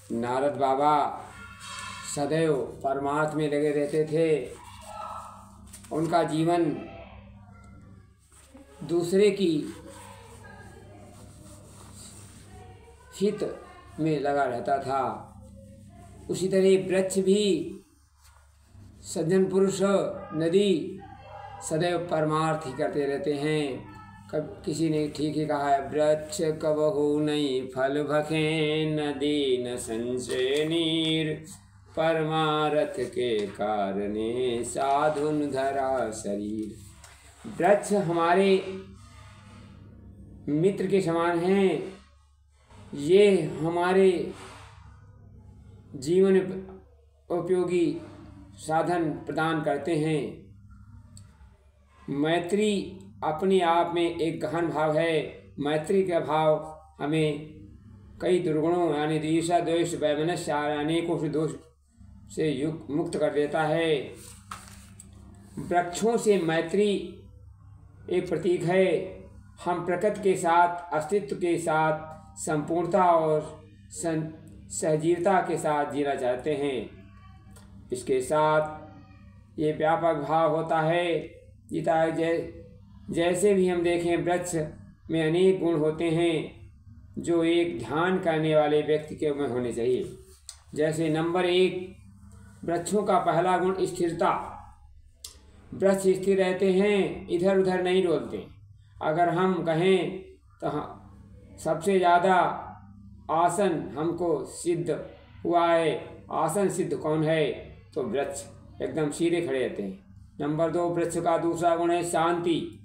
नारद बाबा सदैव परमार्थ में लगे रहते थे। उनका जीवन दूसरे की हित में लगा रहता था। उसी तरह वृक्ष भी, सज्जन पुरुष, नदी सदैव परमार्थ ही करते रहते हैं। कब किसी ने ठीक ही कहा है, वृक्ष कबहु नहीं फल भखे, नदी न संचय नीर, परमारथ के कारणे साधुन धरा शरीर। वृक्ष हमारे मित्र के समान हैं। ये हमारे जीवन उपयोगी साधन प्रदान करते हैं। मैत्री अपने आप में एक गहन भाव है। मैत्री का भाव हमें कई दुर्गुणों यानी ईर्ष्या, द्वेष, वैमनस्य अनेकों से दोष से मुक्त कर देता है। वृक्षों से मैत्री एक प्रतीक है। हम प्रकृति के साथ, अस्तित्व के साथ संपूर्णता और सहजीवता के साथ जीना चाहते हैं। इसके साथ ये व्यापक भाव होता है जीता है। जैसे भी हम देखें, वृक्ष में अनेक गुण होते हैं जो एक ध्यान करने वाले व्यक्ति के में होने चाहिए। जैसे नंबर 1, वृक्षों का पहला गुण स्थिरता। वृक्ष स्थिर रहते हैं, इधर उधर नहीं डोलते। अगर हम कहें तो सबसे ज़्यादा आसन हमको सिद्ध हुआ है, आसन सिद्ध कौन है? तो वृक्ष एकदम सीधे खड़े रहते हैं। नंबर 2, वृक्ष का दूसरा गुण है शांति,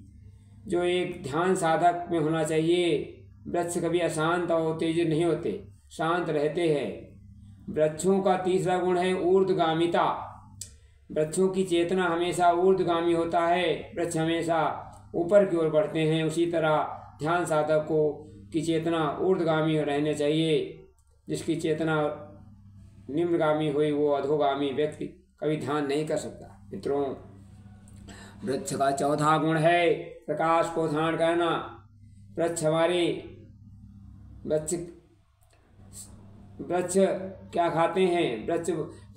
जो एक ध्यान साधक में होना चाहिए। वृक्ष कभी अशांत और उत्तेजित नहीं होते, शांत रहते हैं। वृक्षों का तीसरा गुण है ऊर्ध्वगामिता। वृक्षों की चेतना हमेशा ऊर्ध्वगामी होता है। वृक्ष हमेशा ऊपर की ओर बढ़ते हैं। उसी तरह ध्यान साधक को की चेतना ऊर्ध्वगामी रहने चाहिए। जिसकी चेतना निम्नगामी हुई वो अधोगामी व्यक्ति कभी ध्यान नहीं कर सकता। मित्रों, वृक्ष का चौथा गुण है प्रकाश को धारण करना। वृक्ष हमारे वृक्ष क्या खाते हैं? वृक्ष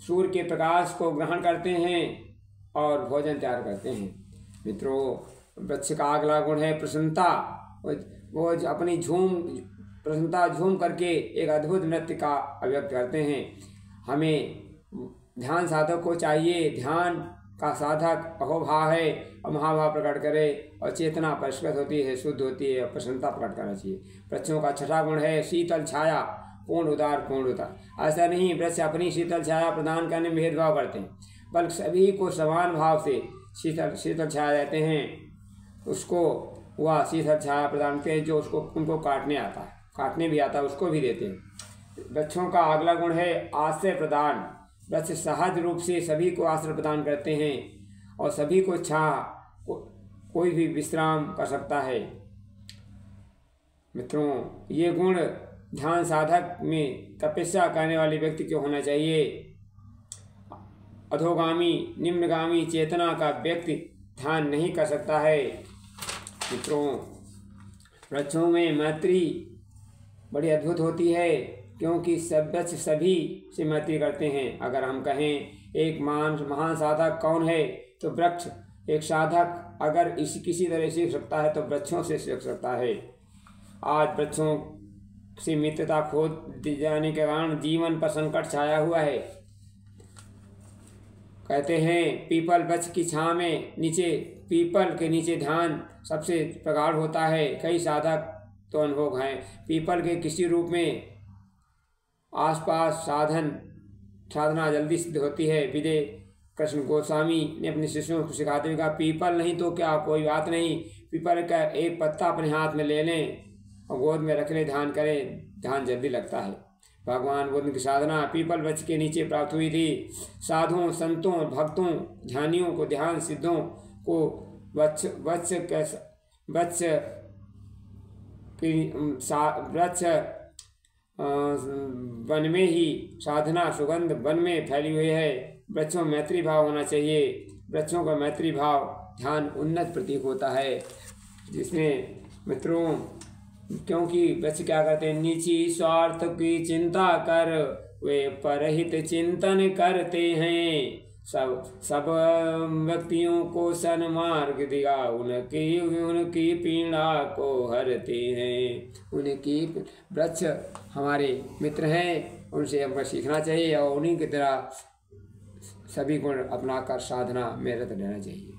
सूर्य के प्रकाश को ग्रहण करते हैं और भोजन तैयार करते हैं। मित्रों, वृक्ष का अगला गुण है प्रसन्नता। वो अपनी प्रसन्नता झूम करके एक अद्भुत नृत्य का अभिव्यक्त करते हैं। हमें ध्यान साधक को चाहिए, ध्यान का साधक अहोभाव है और महाभाव प्रकट करे और चेतना परिष्कृत होती है, शुद्ध होती है और प्रसन्नता प्रकट करना चाहिए। वृक्षों का छठा गुण है शीतल छाया, पूर्ण उदार पूर्णता। ऐसा नहीं वृक्ष अपनी शीतल छाया प्रदान करने में भेदभाव करते हैं, बल्कि सभी को समान भाव से शीतल छाया देते हैं। उसको वह शीतल छाया प्रदान करते हैं जो उनको काटने आता है, काटने भी आता है, उसको भी देते हैं। वृक्षों का अगला गुण है आश्रय प्रदान। वृक्ष सहज रूप से सभी को आश्रय प्रदान करते हैं और सभी को कोई भी विश्राम कर सकता है। मित्रों, ये गुण ध्यान साधक में तपस्या करने वाले व्यक्ति को होना चाहिए। अधोगामी, निम्नगामी चेतना का व्यक्ति ध्यान नहीं कर सकता है। मित्रों, वृक्षों में मैत्री बड़ी अद्भुत होती है क्योंकि सब वृक्ष सभी से मैत्री करते हैं। अगर हम कहें एक महान साधक कौन है, तो वृक्ष एक साधक अगर किसी तरह सीख सकता है तो वृक्षों से सीख सकता है। आज वृक्षों से मित्रता खो जाने के कारण जीवन पर संकट छाया हुआ है। कहते हैं पीपल वृक्ष की छांव में नीचे, पीपल के नीचे ध्यान सबसे प्रगाढ़ होता है। कई साधक तो अनुभव हैं, पीपल के किसी रूप में आसपास साधना जल्दी सिद्ध होती है। विजय कृष्ण गोस्वामी ने अपने शिष्यों को सिखाते हुए कहा, पीपल नहीं तो क्या, कोई बात नहीं, पीपल का एक पत्ता अपने हाथ में ले लें और गोद में रख लें, ध्यान करें, ध्यान जल्दी लगता है। भगवान बुद्ध की साधना पीपल वृक्ष के नीचे प्राप्त हुई थी। साधुओं, संतों, भक्तों, ध्यानियों को, ध्यान सिद्धों को वृक्ष वन में ही साधना सुगंध वन में फैली हुई है। वृक्षों में मैत्री भाव होना चाहिए। वृक्षों का मैत्री भाव ध्यान उन्नत प्रतीक होता है। जिसमें मित्रों क्योंकि वृक्ष क्या करते हैं, नीची स्वार्थ की चिंता कर वे परहित चिंतन करते हैं। सब व्यक्तियों को सन्मार्ग दिया, उनकी पीड़ा को हरते हैं। उनकी वृक्ष हमारे मित्र हैं, उनसे हमको सीखना चाहिए और उन्हीं की तरह सभी गुण अपनाकर साधना में रत रहना चाहिए।